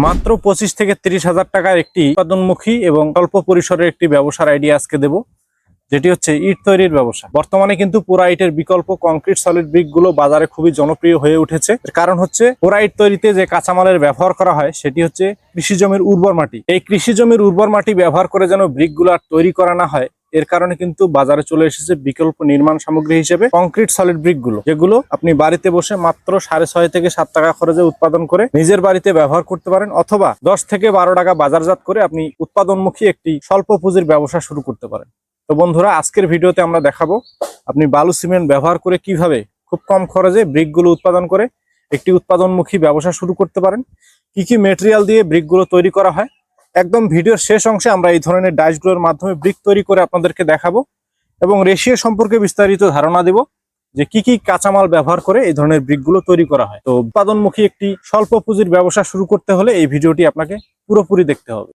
মাত্র 25 থেকে 30,000 টাকার একটি উৎপাদনমুখী এবং অল্প পরিসরের একটি ব্যবসার আইডিয়া আজকে দেব, যেটি হচ্ছে ইট তৈরির ব্যবসা। বর্তমানে কিন্তু পোড়া ইটের বিকল্প কংক্রিট সলিড ব্রিক গুলো বাজারে খুবই জনপ্রিয় হয়ে উঠেছে। এর কারণ হচ্ছে পোড়া ইট তৈরিতে যে কাঁচামালের ব্যবহার করা হয় সেটি হচ্ছে কৃষি জমির উর্বর মাটি। এই কৃষি জমির উর্বর মাটি ব্যবহার করে যেন ব্রিক গুলো আর তৈরি করা না হয়, এর কারণে কিন্তু বাজারে চলে এসেছে বিকল্প নির্মাণ সামগ্রী হিসেবে কংক্রিট সলিড ব্রিক গুলো, যেগুলো আপনি বাড়িতে বসে মাত্র 6.5 থেকে 7 টাকা খরচে উৎপাদন করে নিজের বাড়িতে ব্যবহার করতে পারেন, অথবা 10 থেকে 12 টাকা বাজারজাত করে আপনি উৎপাদনমুখী একটি স্বল্প পুঁজির ব্যবসা শুরু করতে পারেন। তো বন্ধুরা, আজকের ভিডিওতে আমরা দেখাবো আপনি বালু সিমেন্ট ব্যবহার করে কিভাবে খুব কম খরচে ব্রিকগুলো উৎপাদন করে একটি উৎপাদনমুখী ব্যবসা শুরু করতে পারেন, কি কি মেটেরিয়াল দিয়ে ব্রিকগুলো তৈরি করা হয়। একদম ভিডিওর শেষ অংশে আমরা এই ধরনের ডাইসগুলোর মাধ্যমে ব্রিক তৈরি করে আপনাদেরকে দেখাবো এবং রেশিও সম্পর্কে বিস্তারিত ধারণা দেব যে কি কি কাঁচামাল ব্যবহার করে এই ধরনের ব্রিকগুলো তৈরি করা হয়। তো উৎপাদনমুখী একটি স্বল্প পুঁজির ব্যবসা শুরু করতে হলে এই ভিডিওটি আপনাকে পুরোপুরি দেখতে হবে।